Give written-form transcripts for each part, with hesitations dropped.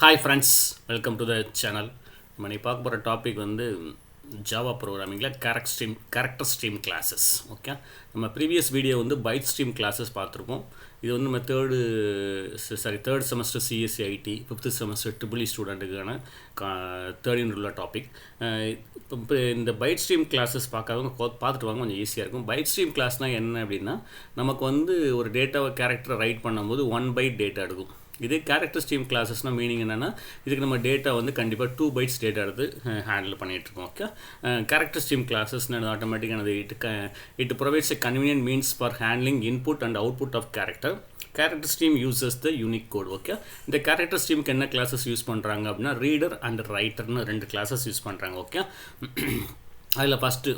Hi friends, welcome to the channel. நம்ம நீ பார்க்க போகிற டாபிக் வந்து ஜாவா ப்ரோக்ராமிங்கில் கேரக்டர் ஸ்ட்ரீம் கிளாஸஸ். ஓகே, நம்ம ப்ரீவியஸ் வீடியோ வந்து பைட் ஸ்ட்ரீம் கிளாஸஸ் பார்த்துருப்போம். இது வந்து நம்ம third semester CSC IT, fifth semester triple ஸ்டூடெண்ட்டுக்கான தேர்ட் இயர் உள்ள டாபிக். இப்போ இந்த பைட் ஸ்ட்ரீம் கிளாஸஸ் பார்க்காதவங்க பார்த்துட்டு வாங்க, கொஞ்சம் ஈஸியாக இருக்கும். பைட் ஸ்ட்ரீம் கிளாஸ்னால் என்ன அப்படின்னா, நமக்கு வந்து ஒரு டேட்டாவை கேரக்டரை ரைட் பண்ணும்போது 1 byte டேட்டா எடுக்கும். இதே கேரக்டர் ஸ்ட்ரீம் கிளாஸஸ்னால் மீனிங் என்னென்னா, இதுக்கு நம்ம டேட்டா வந்து கண்டிப்பாக 2 bytes டேட்டா எடுத்து ஹேண்டில் பண்ணிகிட்ருக்கோம். ஓகே, கேரக்டர் ஸ்ட்ரீம் கிளாஸஸ்னால் ஆட்டோமேட்டிக்கானது it provides a convenient means for handling input and output of character. Character stream uses the Unicode. Okay, இந்த கேரக்டர் ஸ்ட்ரீமுக்கு என்ன கிளாஸஸ் யூஸ் பண்ணுறாங்க அப்படின்னா, ரீடர் அண்ட் ரைட்டர்னு 2 கிளாஸஸ் யூஸ் பண்ணுறாங்க. ஓகே, அதில் ஃபஸ்ட்டு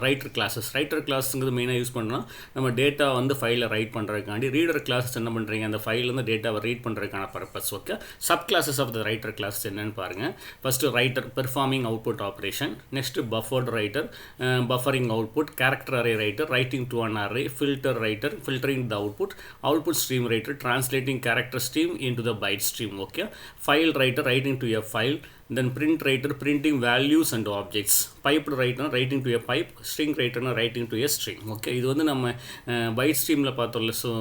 ரைட்டர் கிளாஸுங்கிறது மெயினாக யூஸ் பண்ணுறோம். நம்ம டேட்டா வந்து ஃபைலில் ரைட் பண்ணுறதுக்காண்டி. ரீடர் கிளாஸஸ் என்ன பண்ணுறீங்க, அந்த ஃபைலேருந்து டேட்டாவை ரீட் பண்ணுறதுக்கான purpose. Okay, sub classes of the writer classes என்னென்னு பாருங்கள். First writer, performing output operation. Next buffered writer, buffering output. Character array writer, writing to an array. Filter writer, filtering the output stream writer, translating character stream into the byte stream. Okay, file writer, writing to a file. Then print writer, printing values and objects. Pipe writer, writing to a pipe. String writer, writing to a string. Okay, இது வந்து நம்ம byte ஸ்ட்ரீமில் பார்த்தோம்ல. So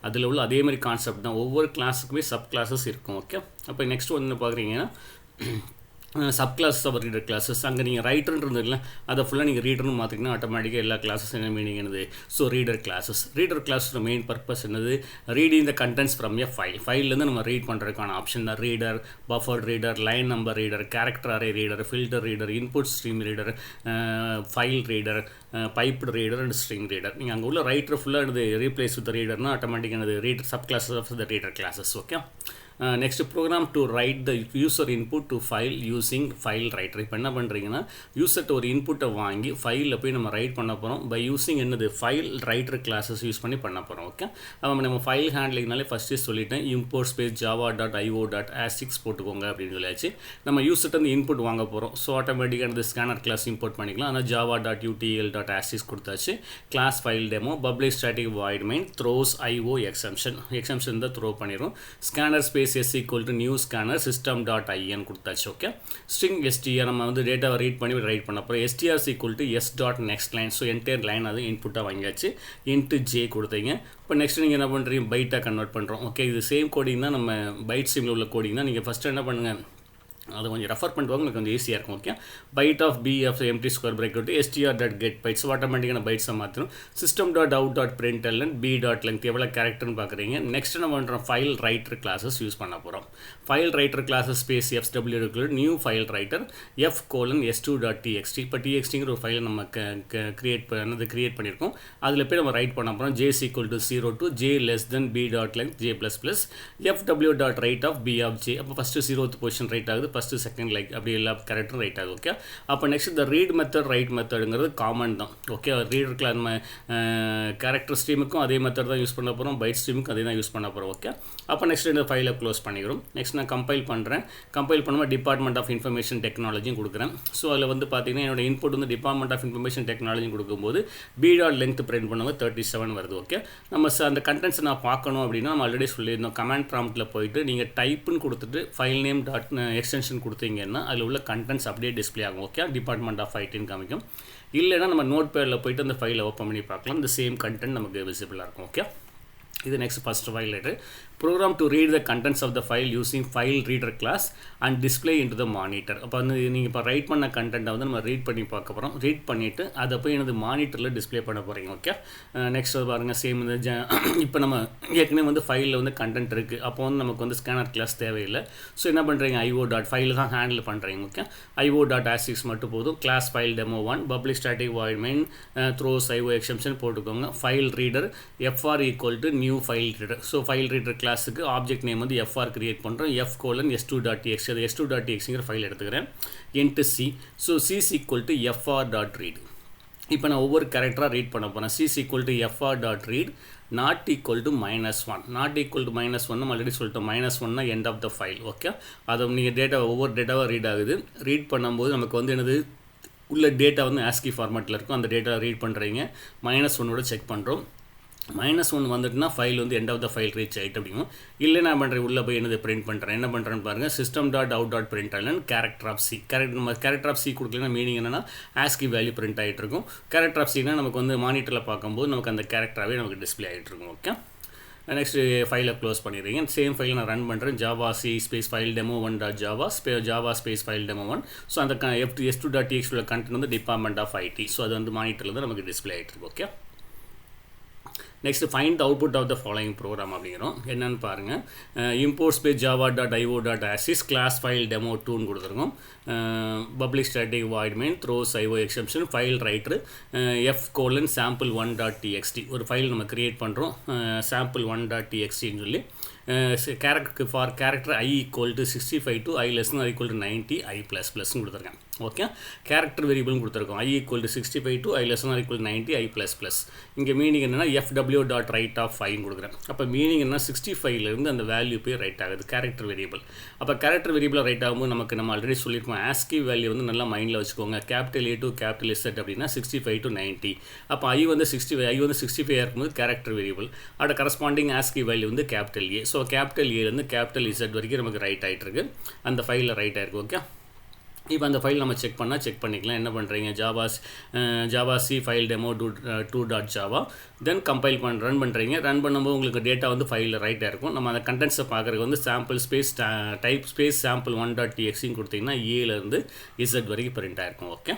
அதில் உள்ள அதே மாதிரி concept தான். ஒவ்வொரு கிளாஸுக்குமே சப் கிளாஸஸ் இருக்கும். ஓகே, அப்போ நெக்ஸ்ட் வந்து பார்க்குறீங்கன்னா Subclasses of Reader கிளாஸஸ். அங்கே நீங்கள் ரைட்டர்ன்றது இல்லை, அதை ஃபுல்லாக நீங்கள் ரீடர்னு மாற்றிங்கன்னா ஆட்டோமேட்டிக்காக எல்லா கிளாஸஸ் என்ன மீனிங் என்னது. ஸோ ரீடர் கிளாஸோட மெயின் பர்பஸ் என்னது, reading the contents from a ஃபைல்லேருந்து நம்ம ரீட் பண்ணுறதுக்கான ஆப்ஷன் தான். Reader, buffered reader, line number reader, character array reader, filter reader, input stream reader, file reader, piped reader and string reader. நீங்கள் அங்கே உள்ள writer ஃபுல்லாக என்னது ரீப்ளேஸ் வித் ரீடர்னா ஆட்டோமேட்டிக்காக என்னது reader subclasses of the reader classes. Okay, next program to write the user input to file using file writer. இப்போ என்ன பண்ணுறீங்கன்னா, யூசர்கிட்ட ஒரு இன்புட்டை வாங்கி ஃபைலில் போய் நம்ம ரைட் பண்ண போகிறோம். பை யூஸிங் என்னது ஃபைல் ரைட்டர் கிளாஸஸ் யூஸ் பண்ணி பண்ண போகிறோம். ஓகே, அப்போ நம்ம ஃபைல் ஹேண்ட்லிங்னாலே ஃபஸ்ட்டே சொல்லிட்டேன், இம்போர்ட் ஸ்பேஸ் java.io.asix போட்டுக்கோங்க அப்படின்னு சொல்லியாச்சு. நம்ம யூசர்கிட்ட வந்து இன்புட் வாங்க போகிறோம். ஸோ ஆட்டோமேட்டிக்காக அந்த ஸ்கேனர் கிளாஸ் இம்போர்ட் பண்ணிக்கலாம். ஆனால் java.utl.asix கொடுத்தாச்சு. Class file demo, public static void main, throws IO exception தான் த்ரோ பண்ணிடும். Scanner space s equal to new scanner system.in கொடுத்தாச்சு. ஓகே, ஸ்ட்ரிங் str நம்ம வந்து டேட்டாவை ரீட் பண்ணி ரைட் பண்ண போகிறோம். str is equal to s.next line. So entire line அது இன்புட்டாக வாங்கியாச்சு. இன்ட்டு j கொடுத்தீங்க. இப்போ நெக்ஸ்ட் நீங்கள் என்ன பண்ணுறீங்க, பைட்டாக கன்வெர்ட் பண்ணுறோம். ஓகே, இது சேம் கோடிங் தான், நம்ம பைட் ஸ்ட்ரீமில் உள்ள கோடிங் தான். நீங்கள் ஃபஸ்ட்டு என்ன பண்ணுங்கள், அதை கொஞ்சம் ரெஃபர் பண்ணுவாங்க, உங்களுக்கு கொஞ்சம் ஈஸியாக இருக்கும். Okay, byte of B of empty square bracket விட்டு str.get பைட்ஸ் ஆட்டோமேட்டிக்கான பைட்ஸை மாற்றணும். system.out.println b.length எவ்வளோ கேரக்டர்னு பார்க்குறீங்க. நெக்ஸ்ட் என்ன பண்ணுறோம், ஃபைல் ரைட்டர் கிளாஸஸ் யூஸ் பண்ண போகிறோம். File writer classes space fw new file writer f::s2.txt. இப்போ txtங்கிற ஒரு ஃபைலை நம்ம கிரியேட் பண்ணியிருக்கோம். அதில் போய் நம்ம ரைட் பண்ண போகிறோம். j is equal to 0 to j less than b.length j++ fw.write of b of j. அப்போ ஃபஸ்ட்டு 0th பொசிஷன் ரைட் ஆகுது, ஃபஸ்ட்டு செகண்ட் லைக் அப்படி எல்லா கேரக்டரும் ரைட் ஆகுது. ஓகே, அப்போ நெக்ஸ்ட் இந்த ரீட் மெத்தட் ரைட் மெத்தடுங்கிறது காமன் தான். ஓகே, ரீடருக்குள்ள நம்ம கேரக்டர் ஸ்ட்ரீமுக்கும் அதே மெத்தட் தான் யூஸ் பண்ண போகிறோம், பைட் ஸ்ட்ரீமுக்கும் அதே தான் யூஸ் பண்ண போகிறோம். ஓகே, அப்போ நெக்ஸ்ட் இந்த ஃபைலை க்ளோஸ் பண்ணிக்கிறோம். நெக்ஸ்ட் நான் கம்பைல் பண்ணுறேன். கம்பைல் பண்ணும்போது டிபார்ட்மெண்ட் ஆஃப் இன்ஃபர்மேஷன் டெக்னாலஜியும் கொடுக்குறேன். ஸோ அதில் வந்து பார்த்தீங்கன்னா என்னோட இன்புட் வந்து டிபார்ட்மெண்ட் ஆஃப் இன்ஃபர்மேஷன் டெக்னாலஜி கொடுக்கும்போது b.length பிரிண்ட் பண்ணும்போது 37 வருது. ஓகே, நம்ம அந்த கண்டென்ட்ஸ் நான் பார்க்கணும் அப்படின்னா நம்ம ஆல்ரெடி சொல்லியிருந்தோம், கமாண்ட் ப்ராம்ப்ட்டில் போயிட்டு நீங்கள் டைப்புன்னு கொடுத்துட்டு ஃபைல் நேம் எக்ஸ்டென்ஷன் கொடுத்தீங்கன்னா அதில் உள்ள கண்டென்ட்ஸ் அப்படியே டிஸ்பிளே ஆகும். ஓகே, டிபார்ட்மெண்ட் ஆஃப் ஐடின்னு காமிக்கும். இல்லைன்னா நம்ம நோட் பேடில் போய்ட்டு அந்த ஃபைலை ஓப்பன் பண்ணி பார்க்கலாம். இந்த சேம் கண்டென்ட் நமக்கு விசிபிளாக இருக்கும். ஓகே, இது next first file writer. Program to read the contents of the file using file reader class and display into the monitor. அப்போ வந்து நீங்கள் இப்போ ரைட் பண்ண கண்டென்ட்டை வந்து நம்ம ரீட் பண்ணி பார்க்க போகிறோம். ரீட் பண்ணிவிட்டு அதை போய் எனது மானிட்டரில் டிஸ்பிளே பண்ண போகிறீங்க. ஓகே, நெக்ஸ்ட் பாருங்கள், சேம் இந்த இப்போ நம்ம ஏற்கனவே வந்து ஃபைலில் வந்து கண்டென்ட் இருக்குது. அப்போ வந்து நமக்கு வந்து ஸ்கேனர் கிளாஸ் தேவையில்லை. ஸோ என்ன பண்ணுறீங்க, io.file தான் ஹேண்டில் பண்ணுறீங்க. ஓகே, io.asix மட்டும் போதும். Class file demo 1 public static void main throws IO exception போட்டுக்கோங்க. File reader fr equal to new file reader. So file reader கிளாஸுக்கு ஆப்ஜெக்ட் நேம் வந்து fr கிரியேட் பண்ணுறோம். f::s2.txt. அது s2.txtங்கிற ஃபைல் எடுத்துக்கிறேன். Int c. So c is equal to fr.read. இப்போ நான் ஒவ்வொரு கேரக்டராக ரீட் பண்ண போகிறேன். c is equal to fr.read not equal to -1. not equal to -1 நம்ம ஆல்ரெடி சொல்லிட்டோம். -1னா end of the file. Okay, அதை நீங்கள் ஒவ்வொரு டேட்டாவாக ரீட் ஆகுது. ரீட் பண்ணும்போது நமக்கு வந்து என்னது உள்ள டேட்டா வந்து ASCII ஃபார்மேட்டில் இருக்கும். அந்த டேட்டா ரீட் பண்ணுறீங்க. -1ஓட செக் பண்ணுறோம். -1 வந்துட்டுனா ஃபைல் வந்து end of the file reach ஆகிட்டு அப்படிங்கும். இல்லை நான் பண்ணுறேன் உள்ளே போய் என்னது பிரிண்ட் பண்ணுறேன். என்ன பண்ணுறேன்னு பாருங்கள், system.out.println கேரக்டர் ஆஃப் சி. நம்ம கேரக்டர் ஆஃப் சி கொடுக்கலன்னா மீனிங் என்னென்னா ஆஸ்கி வேல்யூ பிரிண்ட் ஆகிட்டு இருக்கும். கேரக்டர் ஆஃப் சினா நமக்கு வந்து மானிட்டரில் பார்க்கும்போது நமக்கு அந்த கேரக்டராகவே நமக்கு டிஸ்பிளே ஆகிட்டு இருக்கும். ஓகே, நெக்ஸ்ட் ஃபைலை க்ளோஸ் பண்ணிடுறீங்க. சேம் ஃபைலை நான் ரன் பண்ணுறேன். Java C space file demo 1.java Java space file demo 1. So அந்த s2.txt கண்டென்ட் வந்து டிபார்ட்மெண்ட் ஆஃப் ஐடி. ஸோ அது வந்து மானிட்டரில் வந்து நமக்கு டிஸ்பிளே ஆகிட்டு இருக்கு. Okay, next find output of the following program அப்படிங்கிறோம். என்னென்னு பாருங்கள், import space java.io.asys class file demo 2ன்னு கொடுத்துருக்கோம். Public static void main throws io exception FileWriter f:sample1.txt ஒரு ஃபைல் நம்ம கிரியேட் பண்ணுறோம். sample1.txtன்னு சொல்லி for character i = 65 to i less than or equal to 90 i++ கொடுத்துருக்கேன். ஓகே, கேரக்டர் வேரியபிள்னு கொடுத்துருக்கோம். i = 65 to i less than or equal to 90 i++. இங்கே meaning என்னென்னா fw.write of 5 கொடுக்குறேன். அப்போ மீனிங் என்ன, 65லேருந்து அந்த வேல்யூ போய் ரைட் ஆகுது கேரக்டர் வேரியபிள். அப்போ கேரக்டர் வேரியபிளாக ரைட் ஆகும்போது நமக்கு நம்ம ஆல்ரெடி சொல்லியிருக்கோம் ஆஸ்கி வேல்யூ வந்து நல்லா மைண்டில் வச்சுக்கோங்க. Capital A to capital Z அப்படின்னா 65 to 90. அப்போ i வந்து 65 இருக்கும்போது கேரக்டர் வேரியபிள். அதோட கரஸ்பாண்டிங் ஆஸ்கி வேல்யூ வந்து கேபிட்டல் A. ஸோ கேபிட்டல் ஏலேருந்து கேபிட்டல் Z வரைக்கும் நமக்கு ரைட் ஆகிட்டு இருக்கு. அந்த ஃபைலில் ரைட் ஆகிருக்கு. ஓகே, இப்போ அந்த ஃபைல் நம்ம செக் பண்ணிக்கலாம். என்ன பண்ணுறீங்க, Java C file demo 2.java தென் கம்பைல் ரன் பண்ணுறீங்க. ரன் பண்ணும்போது உங்களுக்கு டேட்டா வந்து ஃபைலில் ரைட்டாக இருக்கும். நம்ம அந்த கண்டென்ட்ஸை பார்க்குறதுக்கு வந்து sample space type space sample1.txt கொடுத்தீங்கன்னா ஏலேருந்து Z வரைக்கும் பிரிண்ட் ஆகிருக்கும். ஓகே,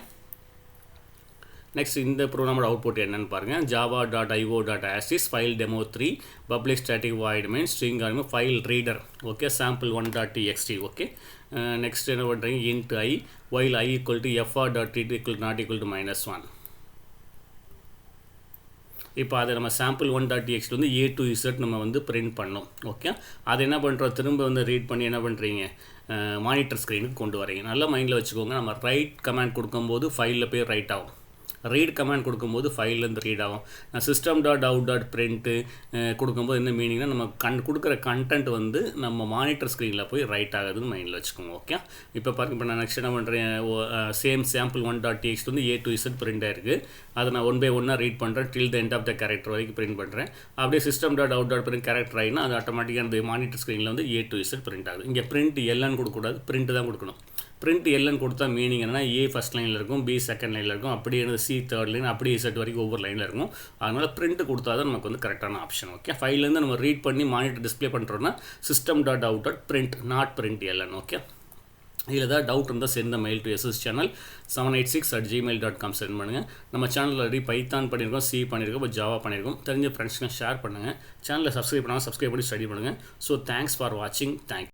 நெக்ஸ்ட் இந்த ப்ரோக்ராமோட அவுட்புட் என்னன்னு பாருங்கள். java.io.asys file demo 3 public static void main string file reader. Okay, sample1.txt. Okay, next என்ன பண்ணுறீங்க, int i while i = fr.tt = -1. இப்போ அதை நம்ம sample1.txt வந்து A to Z நம்ம வந்து பிரிண்ட் பண்ணோம். ஓகே, அதை என்ன பண்ணுறோம், திரும்ப வந்து ரீட் பண்ணி என்ன பண்ணுறீங்க, மானிட்டர் ஸ்க்ரீனுக்கு கொண்டு வரீங்க. நல்லா மைண்டில் வச்சுக்கோங்க. நம்ம ரைட் கமாண்ட் கொடுக்கும்போது ஃபைலில் போய் ரைட் ஆகும். ரீட் கமாண்ட் கொடுக்கும்போது ஃபைல்லேருந்து ரீட் ஆகும். நான் system.out.print கொடுக்கும்போது என்ன மீனிங்னா நம்ம கொடுக்குற கண்டென்ட் வந்து நம்ம மானிட்டர் ஸ்க்ரீனில் போய் ரைட் ஆகுதுன்னு மைண்டில் வச்சுக்கோங்க. ஓகே, இப்போ பாருங்க, இப்போ நான் நெக்ஸ்ட் என்ன பண்ணுறேன், சேம் sample1.txt வந்து A to Z பிரிண்ட் ஆகிருக்கு. அதை நான் 1 by 1 ரீட் பண்ணுறேன். Till the end of the character வரைக்கும் பிரிண்ட் பண்ணுறேன். அப்படியே system.out.print கேரக்டர் ஆகினா அது ஆட்டோமேட்டிக்காக அந்த மானிட்டர் ஸ்க்ரீனில் வந்து A to Z பிரிண்ட் ஆகுது. இங்கே பிரிண்ட் எல்ன்னு கொடுக்கக்கூடாது, பிரிண்ட் தான் கொடுக்கணும். பிரிண்ட் எல்ன்னு கொடுத்தா மீனிங் என்னன்னா A ஃபஸ்ட் லைனில் இருக்கும், B செகண்ட் லைனில் இருக்கும், அப்படியே C தேர்ட் லைன், அப்படியே Z வரைக்கும் ஒவ்வொரு லைனில் இருக்கும். அதனால் பிரிண்ட் கொடுத்தா தான் நமக்கு வந்து கரெக்டான ஆப்ஷன். ஓகே, ஃபைல்லேருந்து நம்ம ரீட் பண்ணி மானிட்டர் டிஸ்பிளே பண்ணுறோன்னா system.out.print நாட் பிரிண்ட் எல்ன்னு. ஓகே, இதில் ஏதாவது டவுட் இருந்தால் send the mail to SS channel 786@gmail.com send பண்ணுங்கள். நம்ம சேனலில் ஆல்ரெடி பைத்தான் பண்ணியிருக்கோம், C பண்ணியிருக்கோம், இப்போ ஜாவா பண்ணியிருக்கோம். தெரிஞ்ச ஃப்ரெண்ட்ஸ்க்கு ஷேர் பண்ணுங்கள். சேனலை சப்ஸ்கிரைப் பண்ணாமல் சப்ஸ்கிரைப் பண்ணி ஸ்டடி பண்ணுங்கள். ஸோ தேங்க்ஸ் ஃபார் வாட்சிங். தேங்க்யூ.